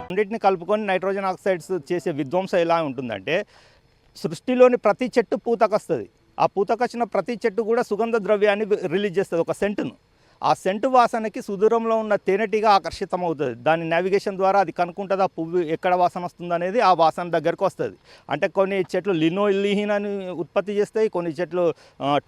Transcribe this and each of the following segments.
రెండింటిని కలుపుకొని nitrogen oxides చేసే విధ్వంసం ఎలా ఉంటుందంటే సృష్టిలోని ప్రతి చెట్టు పూతకొస్తుంది. ఆ పూతకొచ్చిన ప్రతి చెట్టు కూడా సుగంధ ద్రవ్యాన్ని రిలీజ్ చేస్తుంది, ఒక సెంటును. ఆ సెంటు వాసనకి సుదూరంలో ఉన్న తేనెటీగా ఆకర్షితం అవుతుంది. దాని నావిగేషన్ ద్వారా అది కనుక్కుంటుంది ఆ పువ్వు ఎక్కడ వాసన వస్తుంది అనేది, ఆ వాసన దగ్గరకు వస్తుంది. అంటే కొన్ని చెట్లు లినోలిహిన్ అని ఉత్పత్తి చేస్తాయి, కొన్ని చెట్లు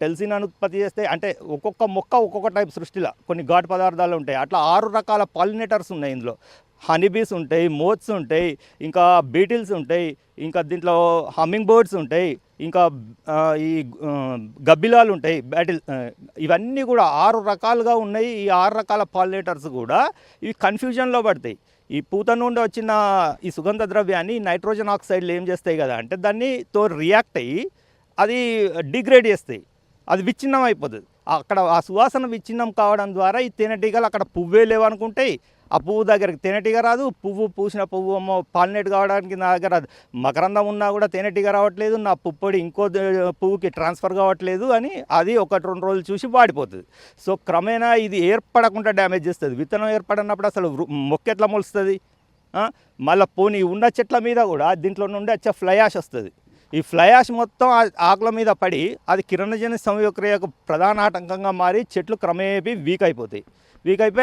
టెల్సిన్ అని ఉత్పత్తి చేస్తాయి. అంటే ఒక్కొక్క మొక్క ఒక్కొక్క టైప్ సృష్టిలో కొన్ని ఘాటు పదార్థాలు ఉంటాయి. అట్లా 6 రకాల పాలినేటర్స్ ఉన్నాయి ఇందులో. హనీబీస్ ఉంటాయి, మోత్స్ ఉంటాయి, ఇంకా బీటిల్స్ ఉంటాయి, ఇంకా దీంట్లో హమ్మింగ్ బర్డ్స్ ఉంటాయి, ఇంకా ఈ గబ్బిలాలు ఉంటాయి, ఇవన్నీ కూడా 6 రకాలుగా ఉన్నాయి. ఈ 6 రకాల పాలినేటర్స్ కూడా ఇవి కన్ఫ్యూజన్లో పడతాయి. ఈ పూత నుండి వచ్చిన ఈ సుగంధ ద్రవ్యాన్ని నైట్రోజన్ ఆక్సైడ్లు ఏం చేస్తాయి కదా అంటే దాన్నితో రియాక్ట్ అయ్యి అది డిగ్రేడ్ చేస్తాయి, అది విచ్ఛిన్నం అయిపోతుంది. అక్కడ ఆ సువాసన విచ్ఛిన్నం కావడం ద్వారా ఈ తేనెటీగలు అక్కడ పువ్వే లేవనుకుంటాయి. ఆ పువ్వు దగ్గరికి తేనెటీగ రాదు, పువ్వు పూసిన పువ్వు పాలినేట్ కావడానికి నా దగ్గర మకరందం ఉన్నా కూడా తేనెటీగ రావట్లేదు, నా పుప్పొడి ఇంకో పువ్వుకి ట్రాన్స్ఫర్ కావట్లేదు అని అది 1-2 రోజులు చూసి వాడిపోతుంది. సో క్రమేణా ఇది ఏర్పడకుండా డ్యామేజ్ చేస్తుంది. విత్తనం ఏర్పడినప్పుడు అసలు మొక్క ఎట్లా మొలుస్తుంది? మళ్ళీ పోనీ ఉన్న చెట్ల మీద కూడా దీంట్లో నుండి వచ్చే ఫ్లై యాష్ వస్తుంది. ఈ ఫ్లై యాష్ మొత్తం ఆకుల మీద పడి అది కిరణజన్య సంయోక్రియకు ప్రధాన ఆటంకంగా మారి చెట్లు క్రమేపీ వీక్ అయిపోయి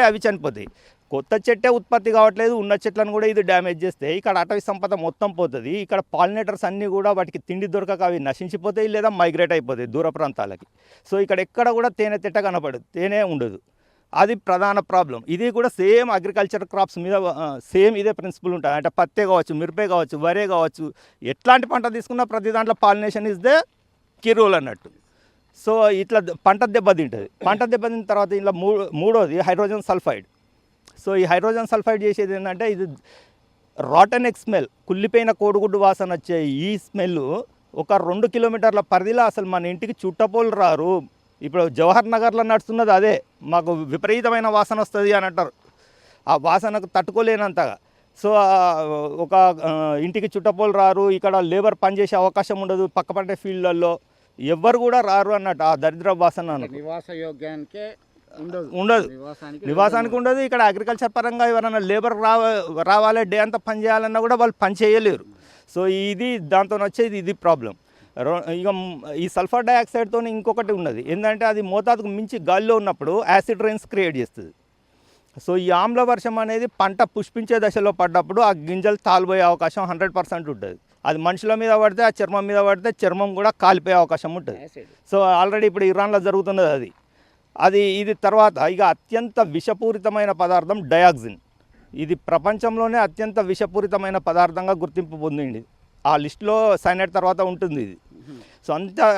అవి చనిపోతాయి. కొత్త చెట్టే ఉత్పత్తి కావట్లేదు, ఉన్న చెట్లను కూడా ఇది డ్యామేజ్ చేస్తే ఇక్కడ అటవీ సంపద మొత్తం పోతుంది. ఇక్కడ పాలినేటర్స్ అన్నీ కూడా వాటికి తిండి దొరకక అవి నశించిపోతాయి లేదా మైగ్రేట్ అయిపోతాయి దూర ప్రాంతాలకి. సో ఇక్కడ ఎక్కడ కూడా తేనె తిట్ట కనపడదు, తేనె ఉండదు. అది ప్రధాన ప్రాబ్లం. ఇది కూడా సేమ్ అగ్రికల్చర్ క్రాప్స్ మీద సేమ్ ఇదే ప్రిన్సిపల్ ఉంటుంది. అంటే పత్తే కావచ్చు, మిరపే కావచ్చు, వరే కావచ్చు, ఎట్లాంటి పంట తీసుకున్నా ప్రతి దాంట్లో pollination is the key role అన్నట్టు. సో ఇట్లా పంట దెబ్బతింటుంది. పంట దెబ్బతిన్న తర్వాత ఇలా మూడోది హైడ్రోజన్ సల్ఫైడ్. సో ఈ హైడ్రోజన్ సల్ఫైడ్ చేసేది ఏంటంటే ఇది రాటన్ ఎగ్ స్మెల్, కుళ్ళిపోయిన కోడిగుడ్డు వాసన వచ్చే ఈ స్మెల్ ఒక 2 కిలోమీటర్ల పరిధిలో అసలు మన ఇంటికి చుట్టపోలు రారు. ఇప్పుడు జవహర్ నగర్లో నడుస్తున్నది అదే, మాకు విపరీతమైన వాసన వస్తుంది అని అంటారు. ఆ వాసనకు తట్టుకోలేనంతగా. సో ఒక ఇంటికి చుట్టపోలు రారు, ఇక్కడ లేబర్ పనిచేసే అవకాశం ఉండదు, పక్క పంటే ఫీల్డ్లలో ఎవ్వరు కూడా రారు అన్నట్టు ఆ దరిద్ర వాసన. నివాస యోగ్యానికే ఉండదు, నివాసానికి ఉండదు. ఇక్కడ అగ్రికల్చర్ పరంగా ఎవరైనా లేబర్ రావాలి, డే అంతా పని చేయాలన్నా కూడా వాళ్ళు పని చేయలేరు. సో ఇది దాంతో వచ్చేది ఇది ప్రాబ్లం. ఇక ఈ సల్ఫర్ డైఆక్సైడ్తో ఇంకొకటి ఉన్నది ఏంటంటే అది మోతాదుకు మించి గాలిలో ఉన్నప్పుడు యాసిడ్ రైన్స్ క్రియేట్ చేస్తుంది. సో ఈ ఆమ్ల వర్షం అనేది పంట పుష్పించే దశలో పడ్డప్పుడు ఆ గింజలు తాలిపోయే అవకాశం 100% ఉంటుంది. అది మనుషుల మీద పడితే, ఆ చర్మం మీద పడితే చర్మం కూడా కాలిపోయే అవకాశం ఉంటుంది. సో ఆల్రెడీ ఇప్పుడు ఇరాన్లో జరుగుతున్నది అది. ఇది తర్వాత ఇక అత్యంత విషపూరితమైన పదార్థం డయాక్సిన్. ఇది ప్రపంచంలోనే అత్యంత విషపూరితమైన పదార్థంగా గుర్తింపు పొందింది. ఆ లిస్టులో సైనైడ్ తర్వాత ఉంటుంది ఇది. సో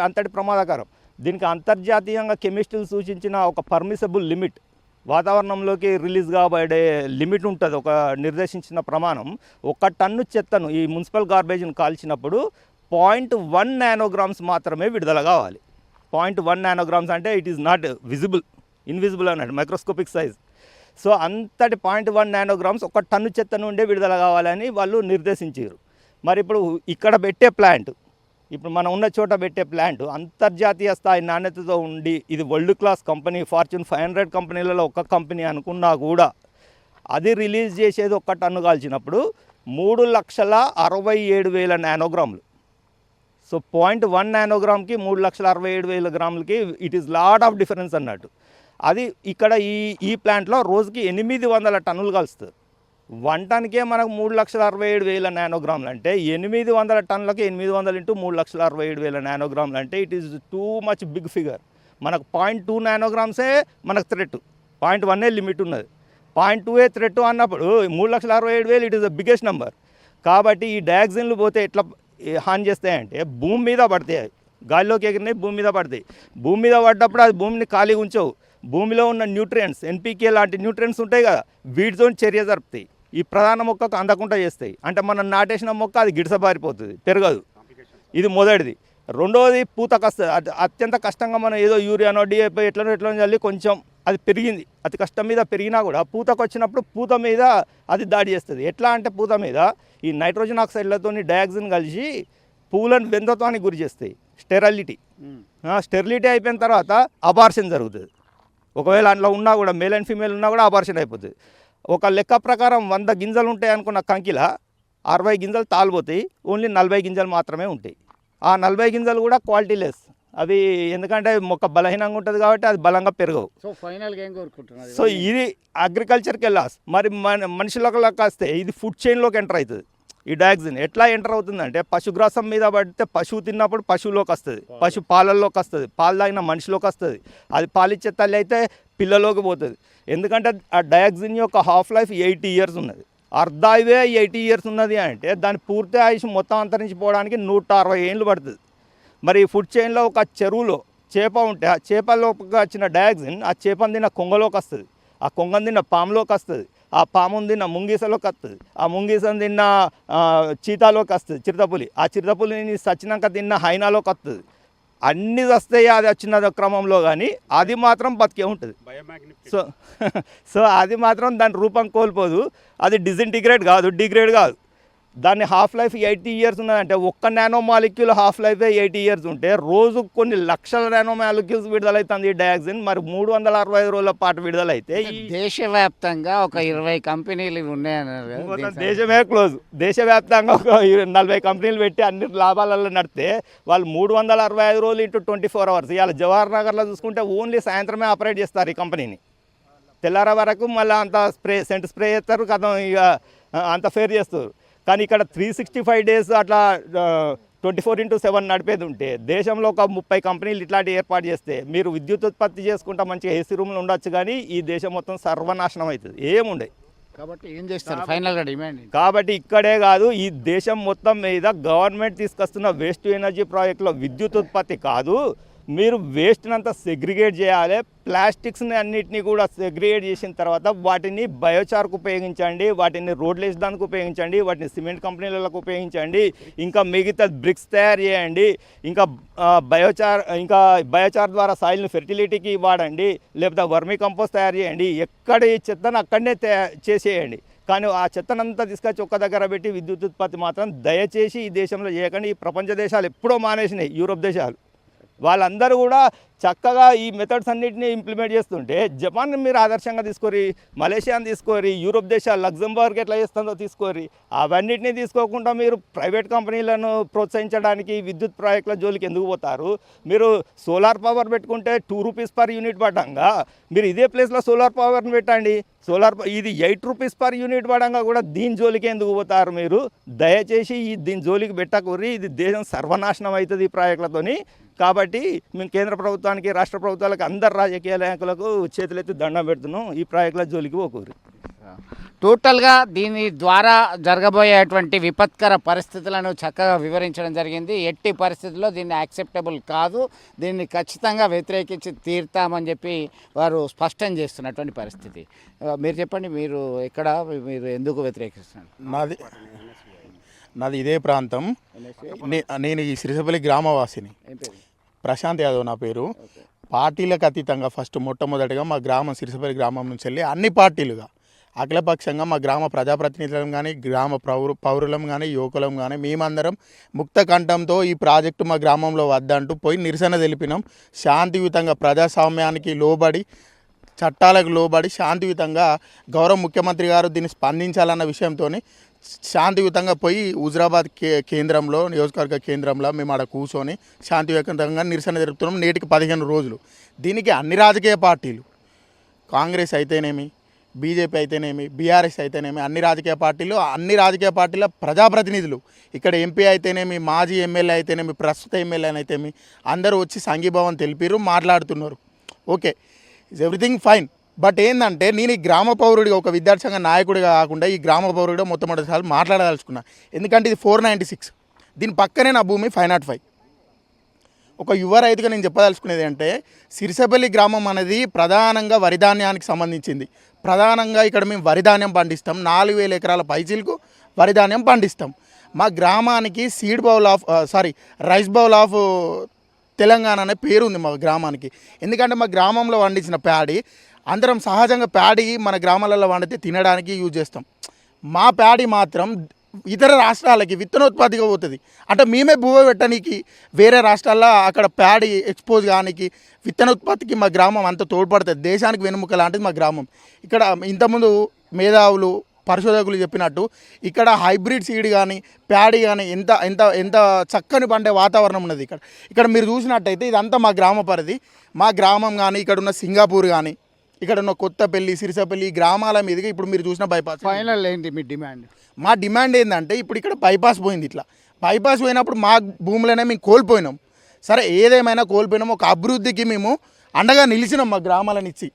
అంతటి ప్రమాదకరం. దీనికి అంతర్జాతీయంగా కెమిస్టులు సూచించిన ఒక పర్మిసబుల్ లిమిట్, వాతావరణంలోకి రిలీజ్ కాబడే లిమిట్ ఉంటుంది, ఒక నిర్దేశించిన ప్రమాణం. 1 టన్ను చెత్తను ఈ మున్సిపల్ గార్బేజ్ను కాల్చినప్పుడు 0.1 నానోగ్రామ్స్ మాత్రమే విడుదల కావాలి. 0.1 నానోగ్రామ్స్ అంటే it is not visible, invisible అన్నట్టు, మైక్రోస్కోపిక్ సైజ్. సో అంతటి 0.1 నానోగ్రామ్స్ 1 టన్ను చెత్త నుండే విడుదల కావాలని వాళ్ళు నిర్దేశించారు. మరి ఇప్పుడు ఇక్కడ పెట్టే ప్లాంట్, ఇప్పుడు మనం ఉన్న చోట పెట్టే ప్లాంట్ అంతర్జాతీయ స్థాయి నాణ్యతతో ఉండి ఇది వరల్డ్ క్లాస్ కంపెనీ, ఫార్చ్యూన్ 500 కంపెనీలలో ఒక కంపెనీ అనుకున్నా కూడా అది రిలీజ్ చేసేది 1 టన్ను కాల్చినప్పుడు 3,67,000 నానోగ్రాములు. సో 0.1 నానోగ్రామ్కి 3,67,000 గ్రాములకి it is lot of difference అన్నట్టు. అది ఇక్కడ ఈ ప్లాంట్లో రోజుకి 800 టన్నులు కలుస్తుంది. 1 టన్కే మనకు 3,67,000 నానోగ్రాములు అంటే 800 టన్నులకి 800 ఇంటూ 3,67,000 నానోగ్రాములు అంటే it is too much big figure. మనకు 0.2 నానోగ్రామ్సే మనకు థ్రెట్, 0.1 లిమిట్ ఉన్నది. 0.2 థ్రెట్ అన్నప్పుడు 3,67,000 it is the biggest number. కాబట్టి ఈ డయాక్సిన్లు పోతే ఎట్లా హాని చేస్తాయంటే భూమి మీద పడతాయి, గాలిలోకి ఎగిరినాయి భూమి మీద పడతాయి. భూమి మీద పడ్డప్పుడు అది భూమిని ఖాళీగా ఉంచవు. భూమిలో ఉన్న న్యూట్రియంట్స్, ఎన్పీకే లాంటి న్యూట్రియంట్స్ ఉంటాయి కదా, వీటితో చర్య జరుపుతాయి. ఈ ప్రధాన మొక్కకు అందకుండా చేస్తాయి. అంటే మనం నాటేసిన మొక్క అది గిడసబారిపోతుంది, పెరగదు. ఇది మొదటిది. రెండవది పూతకు వస్తుంది. అత్యంత కష్టంగా మనం ఏదో యూరియానో డిఏపీ ఎట్లనో చల్లి కొంచెం అది పెరిగింది, అతి కష్టం మీద పెరిగినా కూడా పూతకు వచ్చినప్పుడు పూత మీద అది దాడి చేస్తుంది. ఎట్లా అంటే పూత మీద ఈ నైట్రోజన్ ఆక్సైడ్లతో డయాక్సిన్ కలిసి పువ్వులను వెందత్వానికి గురి చేస్తాయి. స్టెరిలిటీ అయిపోయిన తర్వాత అబార్షన్ జరుగుతుంది. ఒకవేళ అందులో ఉన్నా కూడా మేల్ అండ్ ఫీమేల్ ఉన్నా కూడా అబార్షన్ అయిపోతుంది. ఒక లెక్క ప్రకారం 100 గింజలు ఉంటాయి అనుకున్న కంకిల 60 గింజలు తాలిపోతాయి, ఓన్లీ 40 గింజలు మాత్రమే ఉంటాయి. ఆ 40 గింజలు కూడా క్వాలిటీ లెస్. అవి ఎందుకంటే మొక్క బలహీనంగా ఉంటుంది కాబట్టి అది బలంగా పెరగవు. సో ఫైనల్గా ఏం కోరుకుంటున్నారు? సో ఇది అగ్రికల్చర్కి లాస్. మరి మనుషులకు వస్తే ఇది ఫుడ్ చైన్లోకి ఎంటర్ అవుతుంది. ఈ డయాక్సిన్ ఎట్లా ఎంటర్ అవుతుందంటే పశుగ్రాసం మీద పడితే పశువు తిన్నప్పుడు పశువులోకి వస్తుంది, పశు పాలల్లోకి వస్తుంది, పాలు తాగిన మనిషిలోకి వస్తుంది, అది పాలిచ్చే తల్లి అయితే పిల్లలోకి పోతుంది. ఎందుకంటే ఆ డయాక్సిన్ యొక్క హాఫ్ లైఫ్ 80 ఇయర్స్ ఉన్నది. అర్ధాయివే 80 ఇయర్స్ ఉన్నది అంటే దాని పూర్తి ఆయుష్ మొత్తం అంతరించిపోవడానికి 160 ఏళ్ళు పడుతుంది. మరి ఫుడ్ చైన్లో ఒక చెరువులో చేప ఉంటే ఆ చేపలోకి వచ్చిన డయాక్సిన్ ఆ చేపను తిన్న కొంగలోకి వస్తుంది, ఆ కొంగను తిన్న పాములోకి వస్తుంది, ఆ పామును తిన్న ముంగీసలోకి వస్తుంది, ఆ ముంగీసను తిన్న చీతాలోకి వస్తుంది, చిరుతపులి, ఆ చిరుతపులిని సచ్చినాక తిన్న హైనాలోకి వస్తుంది. అన్నీ వస్తాయి అది వచ్చిన క్రమంలో, కానీ అది మాత్రం బతికే ఉంటుంది. సో అది మాత్రం దాని రూపం కోల్పోదు. అది డిజింటిగ్రేట్ కాదు, డిగ్రేడ్ కాదు. దాని హాఫ్ లైఫ్ 80 ఇయర్స్ ఉన్నదంటే ఒక్క nano molecule half life 80 years ఉంటే రోజు కొన్ని లక్షల నానో మాలిక్యూల్స్ విడుదలవుతుంది ఈ డయాక్సిన్. మరి 365 రోజుల పాటు విడుదలైతే దేశవ్యాప్తంగా ఒక 20 కంపెనీలు ఉన్నాయన్నారు కదా. దేశమే క్లోజ్. దేశవ్యాప్తంగా ఒక 40 కంపెనీలు పెట్టి అన్ని లాభాలలో నడితే వాళ్ళు 365 రోజులు ఇంటూ 24 అవర్స్. ఇవాళ జవహర్ నగర్లో చూసుకుంటే ఓన్లీ సాయంత్రమే ఆపరేట్ చేస్తారు ఈ కంపెనీని. తెల్లార వరకు మళ్ళీ అంత సెంట్ స్ప్రే చేస్తారు, కథం ఇక అంత ఫేర్ చేస్తారు. కానీ ఇక్కడ 365 డేస్ అట్లా 24/7 నడిపేది ఉంటే దేశంలో ఒక 30 కంపెనీలు ఇట్లాంటి ఏర్పాటు చేస్తే మీరు విద్యుత్ ఉత్పత్తి చేసుకుంటా మంచిగా ఏసీ రూమ్లో ఉండొచ్చు, కానీ ఈ దేశం మొత్తం సర్వనాశనం అవుతుంది, ఏముండే. కాబట్టి ఏం చేస్తారు ఫైనల్గా డిమాండ్? కాబట్టి ఇక్కడే కాదు, ఈ దేశం మొత్తం మీద గవర్నమెంట్ తీసుకొస్తున్న వేస్ట్ టు ఎనర్జీ ప్రాజెక్టులో విద్యుత్ ఉత్పత్తి కాదు, మీరు వేస్ట్ని అంతా సెగ్రిగేట్ చేయాలి. ప్లాస్టిక్స్ని అన్నిటినీ కూడా సెగ్రిగేట్ చేసిన తర్వాత వాటిని బయోచార్కు ఉపయోగించండి, వాటిని రోడ్లు వేసడానికి ఉపయోగించండి, వాటిని సిమెంట్ కంపెనీలకు ఉపయోగించండి, ఇంకా మిగతా బ్రిక్స్ తయారు చేయండి, ఇంకా బయోచార్ ద్వారా సాయిల్ని ఫెర్టిలిటీకి వాడండి, లేకపోతే వర్మీ కంపోస్ట్ తయారు చేయండి. ఎక్కడ ఈ చెత్తను అక్కడనే చేసేయండి. కానీ ఆ చెత్తనంతా తీసుకొచ్చి ఒక్క దగ్గర పెట్టి విద్యుత్ ఉత్పత్తి మాత్రం దయచేసి ఈ దేశంలో చేయకండి. ఈ ప్రపంచ దేశాలు ఎప్పుడో మానేసినాయి, యూరోప్ దేశాలు వాళ్ళందరూ కూడా చక్కగా ఈ మెథడ్స్ అన్నింటినీ ఇంప్లిమెంట్ చేస్తుంటే జపాన్ మీరు ఆదర్శంగా తీసుకోరి, మలేషియాని తీసుకోరి, యూరోప్ దేశాలు లగ్జంబర్గ్ ఎట్లా చేస్తుందో తీసుకోరి. అవన్నిటినీ తీసుకోకుండా మీరు ప్రైవేట్ కంపెనీలను ప్రోత్సహించడానికి విద్యుత్ ప్రాజెక్టుల జోలికి ఎందుకు పోతారు? మీరు సోలార్ పవర్ పెట్టుకుంటే 2 రూపీస్ పర్ యూనిట్ పడంగా మీరు ఇదే ప్లేస్లో సోలార్ పవర్ని పెట్టండి. ఇది 8 రూపీస్ పర్ యూనిట్ పడంగా కూడా దీని జోలికి ఎందుకు పోతారు మీరు? దయచేసి దీని జోలికి పెట్టకూరి, ఇది దేశం సర్వనాశనం అవుతుంది ఈ ప్రాజెక్టులతోని. కాబట్టి మేము కేంద్ర ప్రభుత్వానికి, రాష్ట్ర ప్రభుత్వాలకు, అందరు రాజకీయ నాయకులకు చేతులెత్తి దండం పెడుతున్నాం, ఈ ప్రాజెక్టుల జోలికి పోకూరి. టోటల్గా దీని ద్వారా జరగబోయేటువంటి విపత్కర పరిస్థితులను చక్కగా వివరించడం జరిగింది. ఎట్టి పరిస్థితుల్లో దీన్ని యాక్సెప్టబుల్ కాదు, దీన్ని ఖచ్చితంగా వ్యతిరేకించి తీరుతామని చెప్పి వారు స్పష్టం చేస్తున్నటువంటి పరిస్థితి. మీరు చెప్పండి, మీరు ఎందుకు వ్యతిరేకిస్తున్నారు? నాది ఇదే ప్రాంతం. నేను ఈ సిరిసపల్లి గ్రామవాసిని. ప్రశాంత్ యాదవ్ నా పేరు. పార్టీలకు అతీతంగా ఫస్ట్ మొట్టమొదటిగా మా గ్రామం సిరిసపల్లి గ్రామం నుంచి వెళ్ళి అన్ని పార్టీలుగా అఖిలపక్షంగా మా గ్రామ ప్రజాప్రతినిధులం కానీ, గ్రామ పౌరులం కానీ, యువకులం కానీ మేమందరం ముక్త కంఠంతో ఈ ప్రాజెక్టు మా గ్రామంలో వద్దంటూ పోయి నిరసన తెలిపినాం. శాంతియుతంగా ప్రజాస్వామ్యానికి లోబడి, చట్టాలకు లోబడి శాంతియుతంగా గౌరవ ముఖ్యమంత్రి గారు దీన్ని స్పందించాలన్న విషయంతో శాంతియుతంగా పోయి హుజరాబాద్ కేంద్రంలో, నియోజకవర్గ కేంద్రంలో మేము ఆడ కూర్చొని శాంతియుతంగా నిరసన జరుపుతున్నాం. నేటికి 15 రోజులు. దీనికి అన్ని రాజకీయ పార్టీలు, కాంగ్రెస్ అయితేనేమి, బీజేపీ అయితేనేమి, బీఆర్ఎస్ అయితేనేమి, అన్ని రాజకీయ పార్టీల ప్రజాప్రతినిధులు, ఇక్కడ ఎంపీ అయితేనేమి, మాజీ ఎమ్మెల్యే అయితేనేమి, ప్రస్తుత ఎమ్మెల్యే అయితేనేమి అందరూ వచ్చి సంఘీభావం తెలిపారు, మాట్లాడుతున్నారు. Okay, is everything fine. But ఏంటంటే నేను ఈ గ్రామ పౌరుడిగా, ఒక విద్యార్థి సంఘ నాయకుడిగా కాకుండా ఈ గ్రామ పౌరుడిగా మొట్టమొదటిసారి మాట్లాడదలుచుకున్నా. ఎందుకంటే ఇది 496, దీని పక్కనే నా భూమి 505. ఒక యువ రైతుగా నేను చెప్పదలుచుకునేది అంటే సిరిసపల్లి గ్రామం అనేది ప్రధానంగా వరిధాన్యానికి సంబంధించింది. ప్రధానంగా ఇక్కడ మేము వరిధాన్యం పండిస్తాం. 4000 ఎకరాల పైచీలకు వరిధాన్యం పండిస్తాం. మా గ్రామానికి రైస్ బౌల్ ఆఫ్ తెలంగాణ అనే పేరు ఉంది మా గ్రామానికి. ఎందుకంటే మా గ్రామంలో పండించిన ప్యాడీ సహజంగా ప్యాడీ మన గ్రామాలలో వండితే తినడానికి యూజ్ చేస్తాం. మా ప్యాడీ మాత్రం ఇతర రాష్ట్రాలకి విత్తనోత్పత్తిగా పోతుంది. అంటే మేమే భూమి పెట్టడానికి వేరే రాష్ట్రాల్లో అక్కడ ప్యాడీ ఎక్స్పోజ్ కానికి విత్తనోత్పత్తికి మా గ్రామం అంత తోడ్పడుతుంది. దేశానికి వెనుముక లాంటిది మా గ్రామం. ఇక్కడ ఇంతకుముందు మేధావులు పరిశోధకులు చెప్పినట్టు ఇక్కడ హైబ్రిడ్ సీడ్ కానీ ప్యాడీ కానీ ఎంత ఎంత ఎంత చక్కని పండే వాతావరణం ఉన్నది. ఇక్కడ మీరు చూసినట్టయితే ఇదంతా మా గ్రామ పరిధి. మా గ్రామం కానీ ఇక్కడ ఉన్న సింగపూర్ కానీ ఇక్కడ ఉన్న కొత్తపల్లి సిరిసపల్లి ఈ గ్రామాల మీదుగా ఇప్పుడు మీరు చూసిన బైపాస్. ఫైనల్ ఏంటి మీ డిమాండ్? మా డిమాండ్ ఏంటంటే ఇప్పుడు ఇక్కడ బైపాస్ పోయింది. ఇట్లా బైపాస్ పోయినప్పుడు మా భూములనే మేము కోల్పోయినాం. సరే ఏదేమైనా కోల్పోయినాం, ఒక అభివృద్ధికి మేము అండగా నిలిచినాం. మా గ్రామాలను ఇచ్చి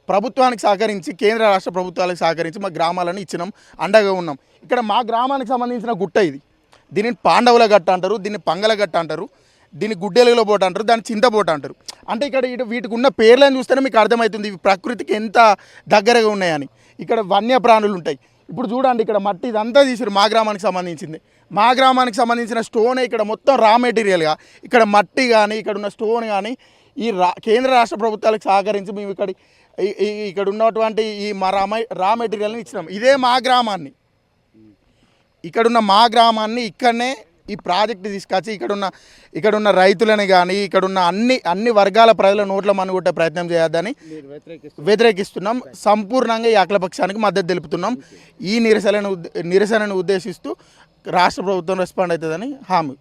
ప్రభుత్వానికి సహకరించి కేంద్ర రాష్ట్ర ప్రభుత్వాలకు సహకరించి మా గ్రామాలను ఇచ్చినాం, అండగా ఉన్నాం. ఇక్కడ మా గ్రామానికి సంబంధించిన గుట్ట ఇది. దీనిని పాండవుల గట్ట అంటారు, దీన్ని పంగల గట్ట అంటారు, దీన్ని గుడ్డెలుగులో బోట అంటారు, దాన్ని చింతబోట అంటారు. అంటే ఇక్కడ వీటికి ఉన్న పేర్లను చూస్తేనే మీకు అర్థమవుతుంది ఇవి ప్రకృతికి ఎంత దగ్గరగా ఉన్నాయని. ఇక్కడ వన్యప్రాణులు ఉంటాయి. ఇప్పుడు చూడండి ఇక్కడ మట్టి ఇదంతా తీసారు మా గ్రామానికి సంబంధించింది. మా గ్రామానికి సంబంధించిన స్టోన్ ఇక్కడ మొత్తం రా మెటీరియల్గా ఇక్కడ మట్టి కానీ ఇక్కడ ఉన్న స్టోన్ కానీ ఈ కేంద్ర రాష్ట్ర ప్రభుత్వాలకు సహకరించి మేము ఇక్కడ ఉన్నటువంటి ఈ రా మెటీరియల్ని ఇచ్చినాం. ఇదే మా గ్రామాన్ని, ఇక్కడున్న మా గ్రామాన్ని ఇక్కడనే ఈ ప్రాజెక్టు తీసుకొచ్చి ఇక్కడున్న రైతులని కానీ ఇక్కడున్న అన్ని వర్గాల ప్రజల నోట్ల మనుగొట్టే ప్రయత్నం చేయొద్దని వ్యతిరేకిస్తున్నాం. సంపూర్ణంగా ఈ అఖిలపక్షానికి మద్దతు తెలుపుతున్నాం. ఈ నిరసనను ఉద్దేశిస్తూ రాష్ట్ర ప్రభుత్వం రెస్పాండ్ అవుతుందని హామీ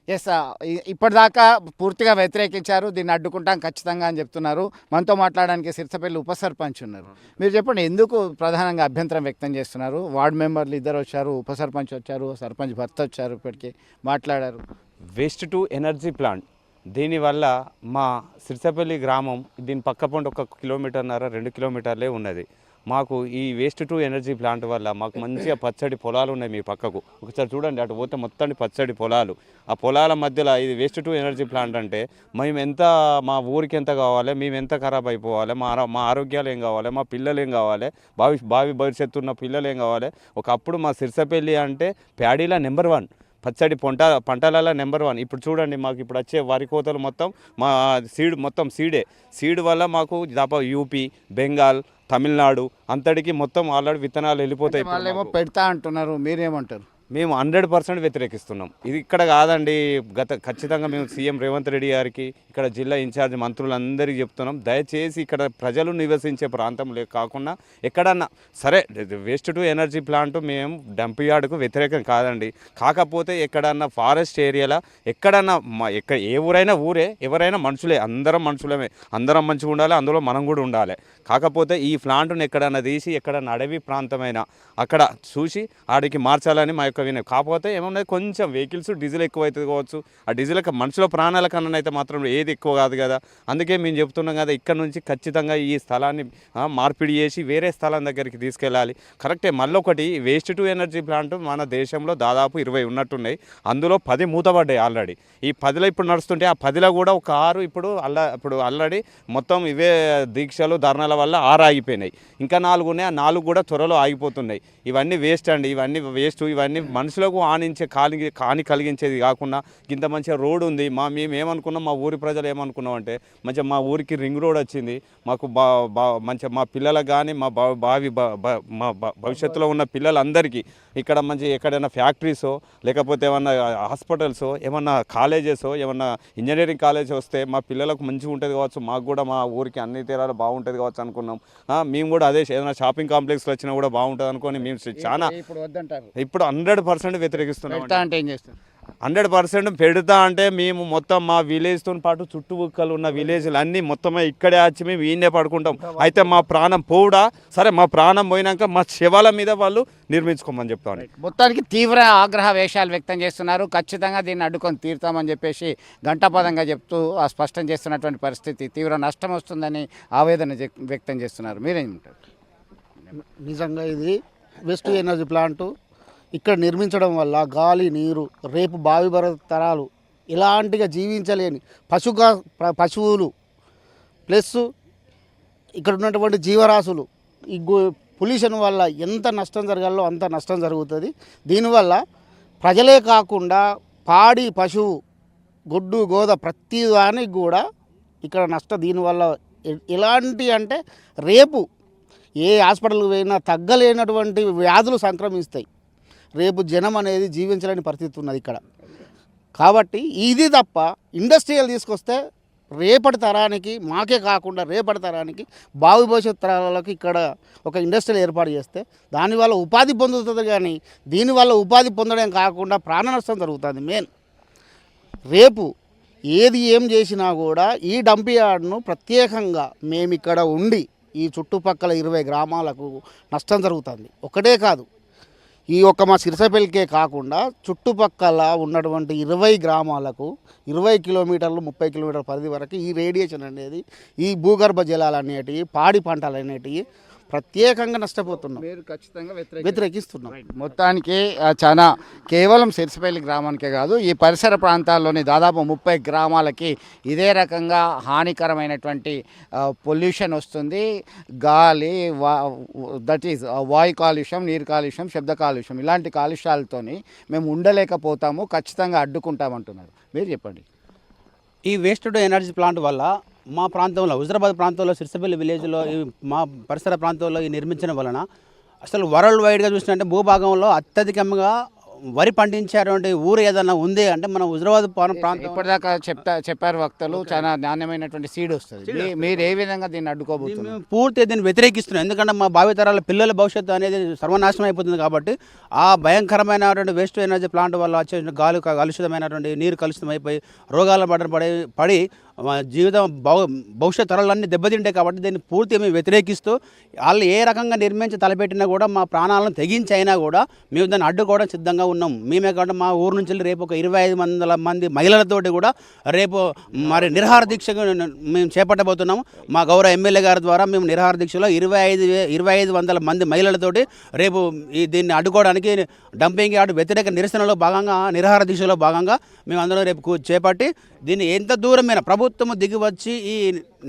ఎస్, ఇప్పటిదాకా పూర్తిగా వ్యతిరేకించారు, దీన్ని అడ్డుకుంటాం ఖచ్చితంగా అని చెప్తున్నారు. మనతో మాట్లాడడానికి సిరిసపల్లి ఉప సర్పంచ్ ఉన్నారు. మీరు చెప్పండి, ఎందుకు ప్రధానంగా అభ్యంతరం వ్యక్తం చేస్తున్నారు? వార్డు మెంబర్లు ఇద్దరు వచ్చారు, ఉప సర్పంచ్ వచ్చారు, సర్పంచ్ భర్త వచ్చారు, ఇప్పటికీ మాట్లాడారు. వేస్ట్ టు ఎనర్జీ ప్లాంట్ దీనివల్ల మా సిరిసపల్లి గ్రామం దీని పక్కపొంటి 1 కిలోమీటర్న్నర 2 కిలోమీటర్లే ఉన్నది. మాకు ఈ వేస్ట్ టు ఎనర్జీ ప్లాంట్ వల్ల మాకు మంచిగా పచ్చడి పొలాలు ఉన్నాయి. మీ పక్కకు ఒకసారి చూడండి, అటు పోతే మొత్తం పచ్చడి పొలాలు. ఆ పొలాల మధ్యలో ఇది వేస్ట్ టు ఎనర్జీ ప్లాంట్ అంటే మేము ఎంత, మా ఊరికి ఎంత కావాలి, మేము ఎంత ఖరాబ్ అయిపోవాలి, మా ఆరోగ్యాలు ఏం కావాలి, మా పిల్లలు ఏం కావాలి, భావి భవిష్యత్తు ఉన్న పిల్లలు ఏం కావాలి. ఒకప్పుడు మా సిరిసపల్లి అంటే ప్యాడీలో నెంబర్ 1, పచ్చడి పంటలలో నెంబర్ 1. ఇప్పుడు చూడండి, మాకు ఇప్పుడు వచ్చే వరి కోతలు మొత్తం మా సీడ్ వల్ల మాకు దాదాపు యూపీ, బెంగాల్, తమిళనాడు అంతటికి మొత్తం ఆల్రెడీ విత్తనాలు వెళ్ళిపోతాయి. వాళ్ళేమో పెడతా అంటున్నారు, మీరేమంటారు? మేము 100% వ్యతిరేకిస్తున్నాం. ఇది ఇక్కడ కాదండి, ఖచ్చితంగా మేము సీఎం రేవంత్ రెడ్డి గారికి, ఇక్కడ జిల్లా ఇన్ఛార్జ్ మంత్రులందరికీ చెప్తున్నాం, దయచేసి ఇక్కడ ప్రజలు నివసించే ప్రాంతంలో కాకుండా ఎక్కడన్నా సరే వేస్ట్ టు ఎనర్జీ ప్లాంట్ మేము డంప్ యార్డుకు వ్యతిరేకం కాదండి. కాకపోతే ఎక్కడన్నా ఫారెస్ట్ ఏరియాలో ఎక్కడన్నా ఏ ఊరైనా ఊరే, ఎవరైనా మనుషులే, అందరం మనుషులమే, అందరం మంచిగా ఉండాలి, అందులో మనం కూడా ఉండాలి. కాకపోతే ఈ ప్లాంట్ను ఎక్కడన్నా తీసి ఎక్కడన్నా అడవి ప్రాంతమైన అక్కడ చూసి ఆడికి మార్చాలని మా యొక్క వినయం. కాకపోతే ఏమన్నా కొంచెం వెహికల్స్ డీజిల్ ఎక్కువ అవుతుంది కావచ్చు, ఆ డీజిల్ మనుషుల ప్రాణాల కన్నా అయితే మాత్రం ఏది ఎక్కువ కాదు కదా. అందుకే మేము చెప్తున్నాం కదా, ఇక్కడ నుంచి ఖచ్చితంగా ఈ స్థలాన్ని మార్పిడి చేసి వేరే స్థలం దగ్గరికి తీసుకెళ్ళాలి. కరెక్టే. మళ్ళొకటి వేస్ట్ టు ఎనర్జీ ప్లాంట్ మన దేశంలో దాదాపు 20 ఉన్నట్టున్నాయి. అందులో 10 మూతపడ్డాయి ఆల్రెడీ. ఈ 10లో ఇప్పుడు నడుస్తుంటే ఆ 10లో కూడా ఒక 6 ఇప్పుడు ఆల్రెడీ మొత్తం ఇవే దీక్షలు ధర్నాల వల్ల 6 ఆగిపోయినాయి. ఇంకా 4 ఉన్నాయి, ఆ 4 కూడా త్వరలో ఆగిపోతున్నాయి. ఇవన్నీ వేస్ట్ అండి, ఇవన్నీ వేస్ట్. ఇవన్నీ మనుషులకు హాని కలిగించేది కాకుండా ఇంత మంచిగా రోడ్ ఉంది. మేము ఏమనుకున్నాం, మా ఊరి ప్రజలు ఏమనుకున్నాం అంటే మంచిగా మా ఊరికి రింగ్ రోడ్ వచ్చింది, మాకు మంచిగా మా పిల్లలకు కానీ మా భవిష్యత్తులో ఉన్న పిల్లలందరికీ ఇక్కడ మంచి ఎక్కడైనా ఫ్యాక్టరీసో లేకపోతే ఏమన్నా హాస్పిటల్సో ఏమన్నా కాలేజెసో ఏమన్నా ఇంజనీరింగ్ కాలేజ్ వస్తే మా పిల్లలకు మంచిగా ఉంటుంది కావచ్చు, మాకు కూడా మా ఊరికి అన్ని తీరాలు బాగుంటుంది కావచ్చు అనుకున్నాం. మేము కూడా అదే ఏదైనా షాపింగ్ కాంప్లెక్స్లో వచ్చినా కూడా బాగుంటుంది అనుకొని మేము చాలా ఇప్పుడు 100% వ్యతిరేకిస్తున్నాం. అంటే ఏం చేస్తారు? 100% పెడతా అంటే మేము మొత్తం మా విలేజ్తో పాటు చుట్టుపక్కల ఉన్న విలేజ్లు అన్నీ మొత్తమే ఇక్కడే వచ్చి మేము ఈయనే పడుకుంటాం. అయితే మా ప్రాణం పోవుడా, సరే మా ప్రాణం పోయినాక మా శవాల మీద వాళ్ళు నిర్మించుకోమని చెప్తాను. మొత్తానికి తీవ్ర ఆగ్రహ వేషాలు వ్యక్తం చేస్తున్నారు. ఖచ్చితంగా దీన్ని అడ్డుకొని తీరుతామని చెప్పేసి ఘంటాపదంగా చెప్తూ స్పష్టం చేస్తున్నటువంటి పరిస్థితి. తీవ్ర నష్టం వస్తుందని ఆవేదన వ్యక్తం చేస్తున్నారు. మీరేమంటారు? నిజంగా ఇది వేస్ట్ ఎనర్జీ ప్లాంటు ఇక్కడ నిర్మించడం వల్ల గాలి, నీరు, రేపు భావి తరాలు ఇలాంటిగా జీవించలేని పశువులు ప్లస్ ఇక్కడ ఉన్నటువంటి జీవరాశులు ఈ పొల్యూషన్ వల్ల ఎంత నష్టం జరగాలో అంత నష్టం జరుగుతుంది. దీనివల్ల ప్రజలే కాకుండా పాడి, పశువు, గొడ్డు, గోద ప్రతి దానికి కూడా ఇక్కడ దీనివల్ల ఎలాంటి అంటే రేపు ఏ హాస్పిటల్కి పోయినా తగ్గలేనటువంటి వ్యాధులు సంక్రమిస్తాయి. రేపు జనం అనేది జీవించలేని పరిస్థితి ఉన్నది ఇక్కడ. కాబట్టి ఇది తప్ప ఇండస్ట్రియల్ తీసుకొస్తే రేపటి తరానికి, మాకే కాకుండా రేపటి తరానికి, భావి భవిష్యత్ తరాలకు ఇక్కడ ఒక ఇండస్ట్రియల్ ఏర్పాటు చేస్తే దానివల్ల ఉపాధి పొందుతుంది. కానీ దీనివల్ల ఉపాధి పొందడం కాకుండా ప్రాణ నష్టం జరుగుతుంది. మెయిన్ రేపు ఏం చేసినా కూడా ఈ డంప్ యార్డ్ను ప్రత్యేకంగా మేము ఇక్కడ ఉండి ఈ చుట్టుపక్కల 20 గ్రామాలకు నష్టం జరుగుతుంది. ఒకటే కాదు, ఈ ఒక్క మా సిరిసపల్లికే కాకుండా చుట్టుపక్కల ఉన్నటువంటి 20 గ్రామాలకు 20 కిలోమీటర్లు 30 కిలోమీటర్ల పరిధి వరకు ఈ రేడియేషన్ అనేది, ఈ భూగర్భ జలాలు అనేటివి, పాడి పంటలు అనేటివి ప్రత్యేకంగా నష్టపోతున్నాం, మీరు ఖచ్చితంగా వ్యతిరేకిస్తున్నాం. మొత్తానికి చాలా కేవలం సిరిసిపల్లి గ్రామానికే కాదు, ఈ పరిసర ప్రాంతాల్లోని దాదాపు 30 గ్రామాలకి ఇదే రకంగా హానికరమైనటువంటి పొల్యూషన్ వస్తుంది. గాలి, దట్ ఈజ్ వాయు కాలుష్యం, నీరు కాలుష్యం, శబ్ద కాలుష్యం, ఇలాంటి కాలుష్యాలతోని మేము ఉండలేకపోతాము, ఖచ్చితంగా అడ్డుకుంటామంటున్నారు. మీరు చెప్పండి. ఈ వేస్ట్ టు ఎనర్జీ ప్లాంట్ వల్ల మా ప్రాంతంలో, హుజరాబాద్ ప్రాంతంలో, సిరిసిపల్లి విలేజ్లో, మా పరిసర ప్రాంతంలో ఈ నిర్మించడం వలన అసలు వరల్డ్ వైడ్గా చూసినట్టే భూభాగంలో అత్యధికంగా వరి పండించేటువంటి ఊరు ఏదన్నా ఉంది అంటే మన హుజరాబాద్ ప్రాంతం. ఇప్పటిదాకా చెప్పారు వక్తలు, చాలా నాణ్యమైనటువంటి సీడ్ వస్తుంది. మీరు ఏ విధంగా దీన్ని అడ్డుకోబోతున్నారు? మేము పూర్తిగా దీన్ని వ్యతిరేకిస్తున్నాం. ఎందుకంటే మా భావితరాల పిల్లల భవిష్యత్తు అనేది సర్వనాశనం అయిపోతుంది. కాబట్టి ఆ భయంకరమైనటువంటి వేస్ట్ ఎనర్జీ ప్లాంట్ వల్ల వచ్చే గాలి కలుషితమైనటువంటి నీరు కలుషితం అయిపోయి రోగాల పడి మా జీవితం భవిష్యత్ తరాలన్నీ దెబ్బతింటాయి. కాబట్టి దీన్ని పూర్తిగా మేము వ్యతిరేకిస్తూ వాళ్ళు ఏ రకంగా నిర్మించి తలపెట్టినా కూడా మా ప్రాణాలను తెగించి అయినా కూడా మేము దాన్ని అడ్డుకోవడం సిద్ధంగా ఉన్నాం. మేమే కాకుండా మా ఊరు నుంచి రేపు ఒక 2500 మంది మహిళలతోటి కూడా రేపు మరి నిరహార దీక్ష మేము చేపట్టబోతున్నాము. మా గౌరవ ఎమ్మెల్యే గారి ద్వారా మేము నిరహార దీక్షలో 2500 మంది మహిళలతోటి రేపు దీన్ని అడ్డుకోవడానికి డంపింగ్ యార్డ్ వ్యతిరేక నిరసనలో భాగంగా, నిరహార దీక్షలో భాగంగా మేము అందరం రేపు చేపట్టి దీన్ని ఎంత దూరమైన ప్రభుత్వం దిగి వచ్చి ఈ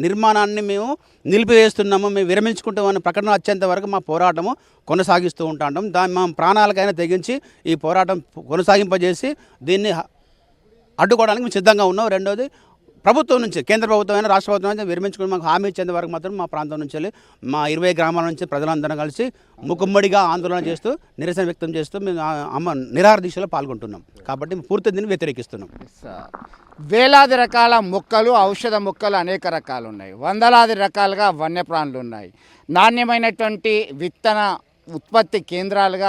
నిర్మాణాన్ని మేము నిలిపివేస్తున్నాము, మేము విరమించుకుంటామని ప్రకటన వచ్చేంత వరకు మా పోరాటము కొనసాగిస్తూ ఉంటాం. దాన్ని మా ప్రాణాలకైనా తెగించి ఈ పోరాటం కొనసాగింపజేసి దీన్ని అడ్డుకోవడానికి మేము సిద్ధంగా ఉన్నాం. రెండోది, ప్రభుత్వం నుంచి, కేంద్ర ప్రభుత్వం అయినా రాష్ట్ర ప్రభుత్వం అయినా విరమించుకుని మాకు హామీ ఇచ్చేంత వరకు మాత్రం మా ప్రాంతం నుంచి వెళ్ళి మా 20 గ్రామాల నుంచి ప్రజలందరం కలిసి ముకుమ్మడిగా ఆందోళన చేస్తూ, నిరసన వ్యక్తం చేస్తూ మేము నిరాహార దీక్షలో పాల్గొంటున్నాం. కాబట్టి పూర్తి దీన్ని వ్యతిరేకిస్తున్నాం. వేలాది రకాల మొక్కలు, ఔషధ మొక్కలు అనేక రకాలు ఉన్నాయి. వందలాది రకాలుగా వన్యప్రాణులు ఉన్నాయి. నాణ్యమైనటువంటి విత్తన ఉత్పత్తి కేంద్రాలుగా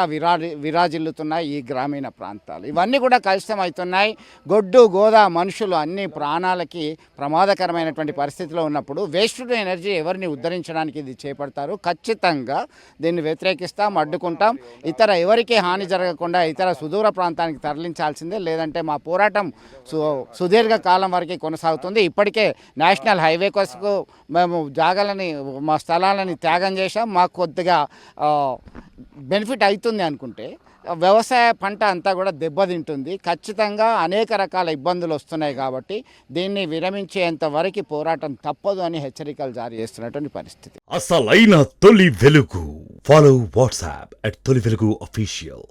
విరాజిల్లుతున్నాయి ఈ గ్రామీణ ప్రాంతాలు. ఇవన్నీ కూడా కలుషితమవుతున్నాయి. గొడ్డు గోదా మనుషులు అన్ని ప్రాణాలకి ప్రమాదకరమైనటువంటి పరిస్థితిలో ఉన్నప్పుడు వేస్ట్ టు ఎనర్జీ ఎవరిని ఉద్ధరించడానికి ఇది చేపడతారు. ఖచ్చితంగా దీన్ని వ్యతిరేకిస్తాం, అడ్డుకుంటాం. ఎవరికీ హాని జరగకుండా ఇతర సుదూర ప్రాంతానికి తరలించాల్సిందే, లేదంటే మా పోరాటం సుదీర్ఘ కాలం వరకు కొనసాగుతుంది. ఇప్పటికే నేషనల్ హైవే కోసకు మేము జాగాలని, మా స్థలాలని త్యాగం చేశాం. మాకు కొద్దిగా బెనిఫిట్ అవుతుంది అనుకుంటే వ్యవసాయ పంట అంతా కూడా దెబ్బతింటుంది. ఖచ్చితంగా అనేక రకాల ఇబ్బందులు వస్తున్నాయి. కాబట్టి దీన్ని విరమించేంత వరకు పోరాటం తప్పదు అని హెచ్చరికలు జారీ చేస్తున్నటువంటి పరిస్థితి. అసలైన తొలి వెలుగు. ఫాలో వాట్సాప్ @తొలి వెలుగు official.